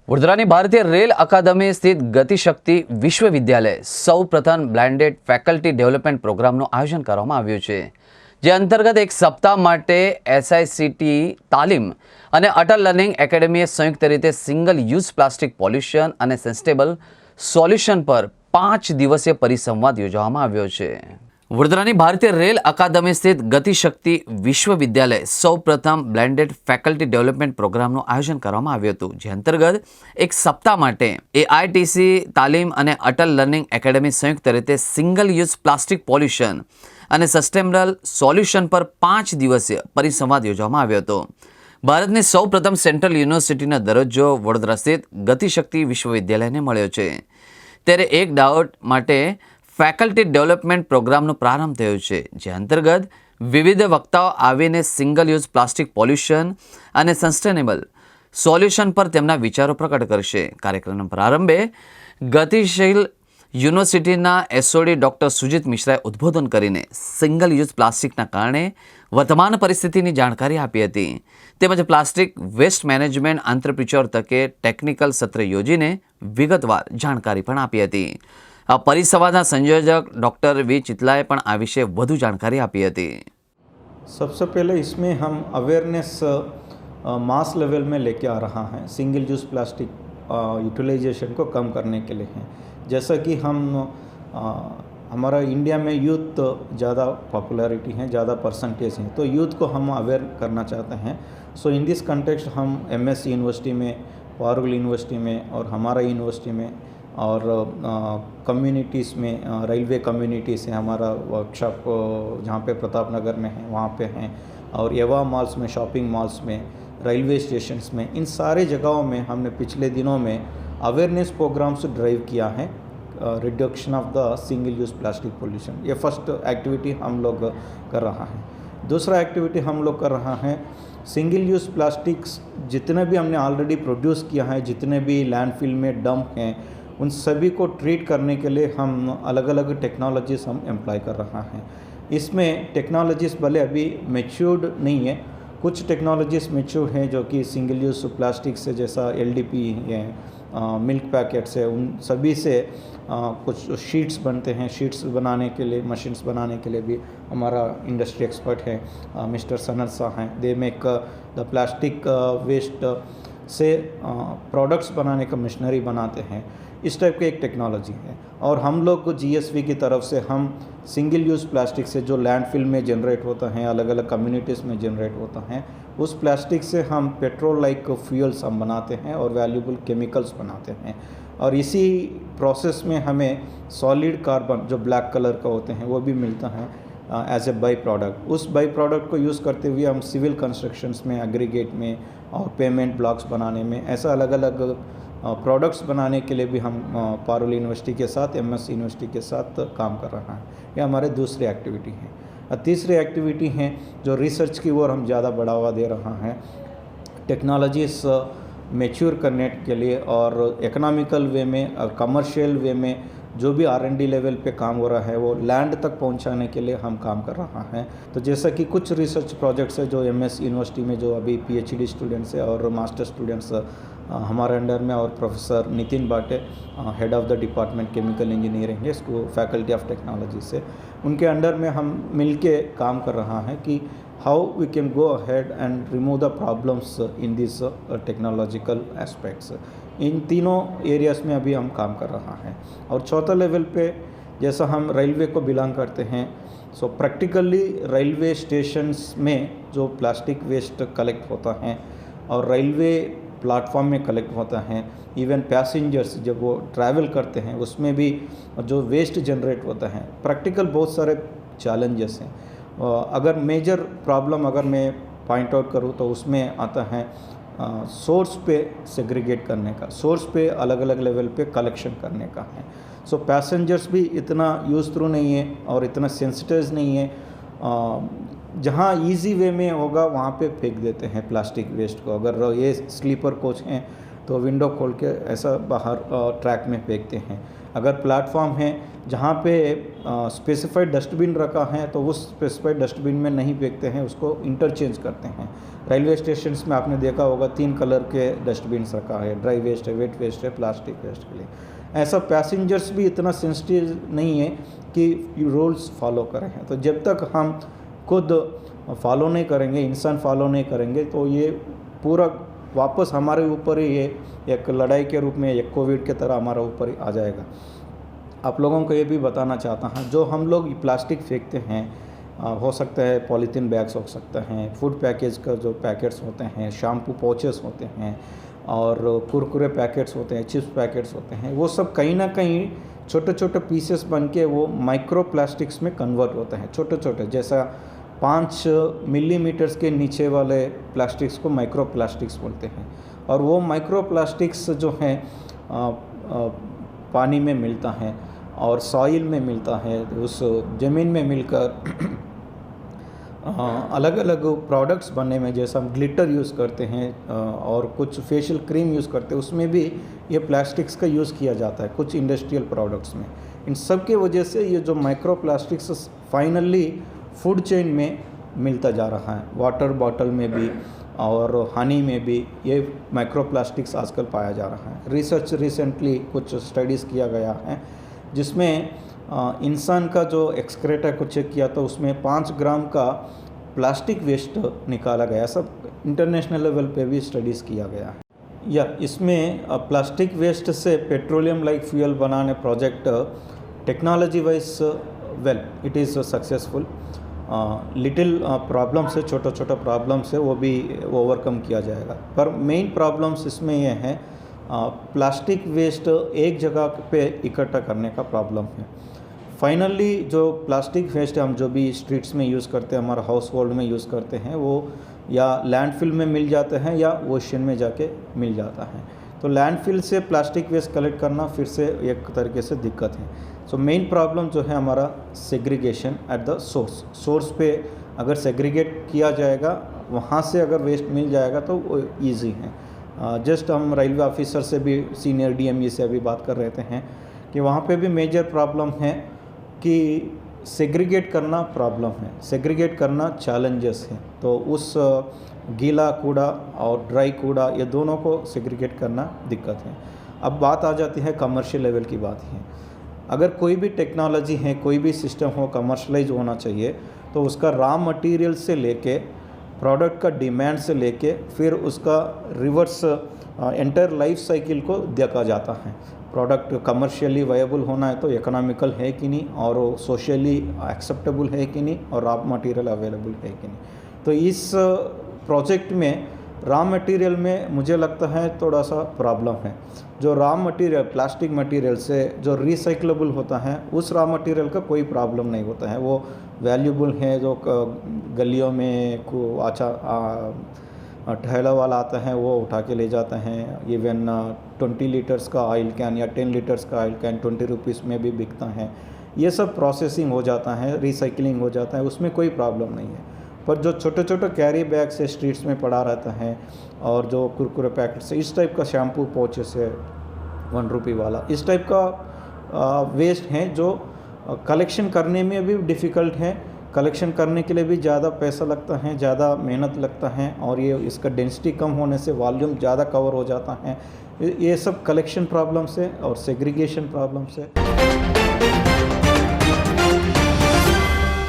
વડોદરાની ભારતીય રેલ અકાદમી સ્થિત ગતિશક્તિ વિશ્વવિદ્યાલય સૌ પ્રથમ બ્લેન્ડેડ ફેકલ્ટી ડેવલપમેન્ટ પ્રોગ્રામનું આયોજન કરવામાં આવ્યું છે, જે અંતર્ગત એક સપ્તાહ માટે SICT તાલીમ અને અટલ લર્નિંગ એકેડમીએ સંયુક્ત રીતે સિંગલ યુઝ પ્લાસ્ટિક પોલ્યુશન અને સસ્ટેનેબલ સોલ્યુશન પર 5 દિવસીય પરિસંવાદ યોજવામાં આવ્યો છે। વડોદરાની ભારતીય રેલ અકાદમી સ્થિત ગતિશક્તિ વિશ્વવિદ્યાલય સૌ પ્રથમ બ્લેન્ડેડ ફેકલ્ટી ડેવલપમેન્ટ પ્રોગ્રામનું આયોજન કરવામાં આવ્યું હતું, જે અંતર્ગત એક સપ્તાહ માટે AITC તાલીમ અને અટલ લર્નિંગ એકેડમી સંયુક્ત રીતે સિંગલ યુઝ પ્લાસ્ટિક પોલ્યુશન અને સસ્ટેનેબલ સોલ્યુશન પર 5 દિવસીય પરિસંવાદ યોજવામાં આવ્યો હતો। ભારતની સૌ પ્રથમ સેન્ટ્રલ યુનિવર્સિટીનો દરજ્જો વડોદરા સ્થિત ગતિશક્તિ વિશ્વવિદ્યાલયને મળ્યો છે, ત્યારે એક દાવત માટે ફેકલ્ટી ડેવલપમેન્ટ પ્રોગ્રામનો પ્રારંભ થયો છે, જે અંતર્ગત વિવિધ વક્તાઓ આવીને સિંગલ યુઝ પ્લાસ્ટિક પોલ્યુશન અને સસ્ટેનેબલ સોલ્યુશન પર તેમના વિચારો પ્રકટ કરશે। કાર્યક્રમના પ્રારંભે ગતિશીલ યુનિવર્સિટીના SOD ડૉક્ટર સુજીત મિશ્રાએ ઉદ્બોધન કરીને સિંગલ યુઝ પ્લાસ્ટિકના કારણે વર્તમાન પરિસ્થિતિની જાણકારી આપી હતી, તેમજ પ્લાસ્ટિક વેસ્ટ મેનેજમેન્ટ આંતરપ્રિચોર તકે ટેકનિકલ સત્ર યોજીને વિગતવાર જાણકારી પણ આપી હતી। આ પરિસંવાદના સંયોજક डॉक्टर V चितलाए પણ આ વિશે વધુ જાણકારી આપી હતી। सबसे पहले इसमें हम अवेयरनेस मास लेवल में लेके आ रहा है। सिंगल यूज़ प्लास्टिक यूटिलाइजेशन को कम करने के लिए हैं। जैसा कि हम हमारा इंडिया में यूथ ज़्यादा पॉपुलैरिटी है, ज़्यादा परसेंटेज है, तो यूथ को हम अवेयर करना चाहते हैं। सो इन दिस कंटेक्स्ट हम MSc यूनिवर्सिटी में, पारुल यूनिवर्सिटी में और हमारा यूनिवर्सिटी में और कम्युनिटीज़ में रेलवे कम्युनिटीज़ है, हमारा वर्कशॉप जहाँ पे प्रताप नगर में है वहाँ पे हैं, और एवा मॉल्स में, शॉपिंग मॉल्स में, रेलवे स्टेशंस में, इन सारे जगहों में हमने पिछले दिनों में अवेयरनेस प्रोग्राम्स ड्राइव किया है, reduction of the single use plastic pollution. ये फर्स्ट एक्टिविटी हम लोग कर रहा है। दूसरा एक्टिविटी हम लोग कर रहा है, सिंगल यूज़ प्लास्टिक्स जितने भी हमने ऑलरेडी प्रोड्यूस किया है, जितने भी लैंडफिल में डंप हैं, उन सभी को ट्रीट करने के लिए हम अलग अलग टेक्नोलॉजीज़ हम एम्प्लॉय कर रहा है। इसमें टेक्नोलॉजीज़ भले अभी मैच्योर्ड नहीं है, कुछ टेक्नोलॉजीज़ मैच्योर हैं जो कि सिंगल यूज़ प्लास्टिक से, जैसा LDP है, मिल्क पैकेट्स है, उन सभी से कुछ शीट्स बनते हैं। शीट्स बनाने के लिए, मशीन्स बनाने के लिए भी हमारा इंडस्ट्री एक्सपर्ट है मिस्टर सनत शाह हैं। They make the plastic waste से प्रोडक्ट्स बनाने का मशीनरी बनाते हैं। इस टाइप की एक टेक्नोलॉजी है। और हम लोग को GSV की तरफ से हम सिंगल यूज़ प्लास्टिक से जो लैंडफिल में जनरेट होता है, अलग अलग कम्युनिटीज़ में जनरेट होता है, उस प्लास्टिक से हम पेट्रोल लाइक फ्यूल्स हम बनाते हैं और वैल्यूबल केमिकल्स बनाते हैं। और इसी प्रोसेस में हमें सॉलिड कार्बन जो ब्लैक कलर का होते हैं वो भी मिलता है एज ए बाई प्रोडक्ट। उस बाई प्रोडक्ट को यूज़ करते हुए हम सिविल कंस्ट्रक्शंस में, एग्रीगेट में और पेमेंट ब्लॉक्स बनाने में, ऐसा अलग अलग प्रोडक्ट्स बनाने के लिए भी हम पारुल यूनिवर्सिटी के साथ, MS यूनिवर्सिटी के साथ काम कर रहा है। ये हमारे दूसरी एक्टिविटी है। तीसरी एक्टिविटी है जो रिसर्च की ओर हम ज़्यादा बढ़ावा दे रहा है, टेक्नोलॉजीज मैच्योर करने के लिए और इकोनॉमिकल वे में और कमर्शियल वे में जो भी R&D लेवल पे काम हो रहा है वो लैंड तक पहुंचाने के लिए हम काम कर रहा है। तो जैसा कि कुछ रिसर्च प्रोजेक्ट्स है जो MS यूनिवर्सिटी में जो अभी PhD स्टूडेंट्स है और मास्टर स्टूडेंट्स हमारे अंडर में, और प्रोफेसर नितिन बाटे head of the department chemical engineering है इसको फैकल्टी ऑफ टेक्नोलॉजी से, उनके अंडर में हम मिलके काम कर रहा है कि how we can go ahead and remove the problems in this technological aspects. इन तीनों एरियाज़ में अभी हम काम कर रहा है। और चौथा लेवल पे जैसा हम रेलवे को बिलोंग करते हैं, सो प्रैक्टिकली रेलवे स्टेशंस में जो प्लास्टिक वेस्ट कलेक्ट होता है और रेलवे प्लेटफॉर्म में कलेक्ट होता है, इवन पैसेंजर्स जब वो ट्रैवल करते हैं उसमें भी जो वेस्ट जनरेट होता है, प्रैक्टिकल बहुत सारे चैलेंजेस हैं। अगर मेजर प्रॉब्लम अगर मैं पॉइंट आउट करूँ तो उसमें आता है सोर्स पे सेग्रीगेट करने का, सोर्स पे अलग अलग लेवल पे कलेक्शन करने का है। सो पैसेंजर्स भी इतना यूज़ थ्रू नहीं है और इतना सेंसिटाइज नहीं है, जहाँ इजी वे में होगा वहाँ पे फेंक देते हैं प्लास्टिक वेस्ट को। अगर ये स्लीपर कोच हैं तो विंडो खोल के ऐसा बाहर ट्रैक में फेंकते हैं। अगर प्लेटफॉर्म है जहाँ पे स्पेसिफाइड डस्टबिन रखा है तो उस स्पेसिफाइड डस्टबिन में नहीं फेंकते हैं, उसको इंटरचेंज करते हैं। रेलवे स्टेशंस में आपने देखा होगा 3 कलर के डस्टबिन रखा है, ड्राई वेस्ट है, वेट वेस्ट है, प्लास्टिक वेस्ट के लिए। ऐसा पैसेंजर्स भी इतना सेंसिटिव नहीं है कि रूल्स फॉलो करें हैं। तो जब तक हम खुद फॉलो नहीं करेंगे, इंसान फॉलो नहीं करेंगे, तो ये पूरा वापस हमारे ऊपर ही ये एक लड़ाई के रूप में, एक कोविड के तरह हमारे ऊपर ही आ जाएगा। आप लोगों को ये भी बताना चाहता हूँ, जो हम लोग प्लास्टिक फेंकते हैं, हो सकता है पॉलीथीन बैग्स हो सकते हैं, फूड पैकेज का जो पैकेट्स होते हैं, शैम्पू पाउचेस होते हैं और कुरकुरे पैकेट्स होते हैं, चिप्स पैकेट्स होते हैं, वो सब कहीं ना कहीं छोटे छोटे पीसेस बन के वो माइक्रो प्लास्टिक्स में कन्वर्ट होते हैं। छोटे छोटे, जैसा 5 मिलीमीटर्स के नीचे वाले प्लास्टिक्स को माइक्रो प्लास्टिक्स बोलते हैं। और वो माइक्रो प्लास्टिक्स जो हैं पानी में मिलता है और सॉइल में मिलता है, उस ज़मीन में मिलकर अलग अलग प्रोडक्ट्स बनने में, जैसा हम ग्लिटर यूज़ करते हैं और कुछ फेशियल क्रीम यूज़ करते हैं, उसमें भी ये प्लास्टिक्स का यूज़ किया जाता है कुछ इंडस्ट्रियल प्रोडक्ट्स में। इन सब की वजह से ये जो micro plastics finally food chain में मिलता जा रहा है। वाटर बॉटल में भी और हनी में भी ये माइक्रो प्लास्टिक्स आजकल पाया जा रहा है। रिसर्च रिसेंटली कुछ स्टडीज़ किया गया है जिसमें इंसान का जो एक्सक्रेटा को चेक किया तो उसमें 5 ग्राम का प्लास्टिक वेस्ट निकाला गया। सब इंटरनेशनल लेवल पे भी स्टडीज़ किया गया है। या इसमें प्लास्टिक वेस्ट से पेट्रोलियम लाइक फ्यूल बनाने project technology wise well it is successful. Little problems है, छोटा छोटा प्रॉब्लम्स है, वो भी ओवरकम किया जाएगा। पर मेन प्रॉब्लम्स इसमें यह है प्लास्टिक वेस्ट एक जगह पे इकट्ठा करने का प्रॉब्लम है। फाइनली जो प्लास्टिक वेस्ट हम जो भी स्ट्रीट्स में यूज़ करते हैं, हमारा हाउस होल्ड में यूज़ करते हैं, वो या लैंडफिल में मिल जाते हैं या ओशन में जाके मिल जाता है। तो लैंडफिल से प्लास्टिक वेस्ट कलेक्ट करना फिर से एक तरीके से दिक्कत है। सो मेन प्रॉब्लम जो है हमारा सेग्रीगेशन एट द सोर्स पे अगर सेग्रीगेट किया जाएगा, वहाँ से अगर वेस्ट मिल जाएगा तो वो ईजी है। जस्ट हम रेलवे ऑफिसर से भी, सीनियर डीएमई से अभी बात कर रहे थे कि वहाँ पे भी मेजर प्रॉब्लम है कि सेग्रीगेट करना प्रॉब्लम है, सेग्रीगेट करना चैलेंजेस हैं। तो उस गीला कूड़ा और ड्राई कूड़ा ये दोनों को सेग्रीगेट करना दिक्कत है। अब बात आ जाती है कमर्शियल लेवल की बात है। अगर कोई भी टेक्नोलॉजी है, कोई भी सिस्टम हो, कमर्शलाइज होना चाहिए तो उसका रॉ मटेरियल से लेके प्रोडक्ट का डिमांड से लेके फिर उसका रिवर्स एंटायर लाइफ साइकिल को देखा जाता है। प्रोडक्ट कमर्शियली वायबल होना है तो इकोनॉमिकल है कि नहीं, और सोशली एक्सेप्टेबल है कि नहीं, और रॉ मटेरियल अवेलेबल है कि नहीं। तो इस प्रोजेक्ट में रॉ मटेरियल में मुझे लगता है थोड़ा सा प्रॉब्लम है। जो रॉ मटेरियल प्लास्टिक मटेरियल से जो रिसाइक्लेबल होता है, उस रॉ मटेरियल का कोई प्रॉब्लम नहीं होता है, वो वैल्यूबल है। जो गलियों में ठेला वाला आता है वो उठा के ले जाता है। इवन 20 लीटर्स का ऑयल कैन या 10 लीटर्स का ऑयल कैन 20 रुपीज़ में भी बिकता है। ये सब प्रोसेसिंग हो जाता है, रिसाइकलिंग हो जाता है, उसमें कोई प्रॉब्लम नहीं है। पर जो छोटे छोटे कैरी बैग से स्ट्रीट्स में पड़ा रहता है और जो कुरकुरे पैकेट से, इस टाइप का शैम्पू पाउचेस है 1 रुपये वाला, इस टाइप का वेस्ट है जो कलेक्शन करने में भी डिफ़िकल्ट है। कलेक्शन करने के लिए भी ज़्यादा पैसा लगता है, ज़्यादा मेहनत लगता है, और ये इसका डेंसिटी कम होने से वॉल्यूम ज़्यादा कवर हो जाता है। ये सब कलेक्शन प्रॉब्लम्स है और सेग्रीगेशन प्रॉब्लम्स है।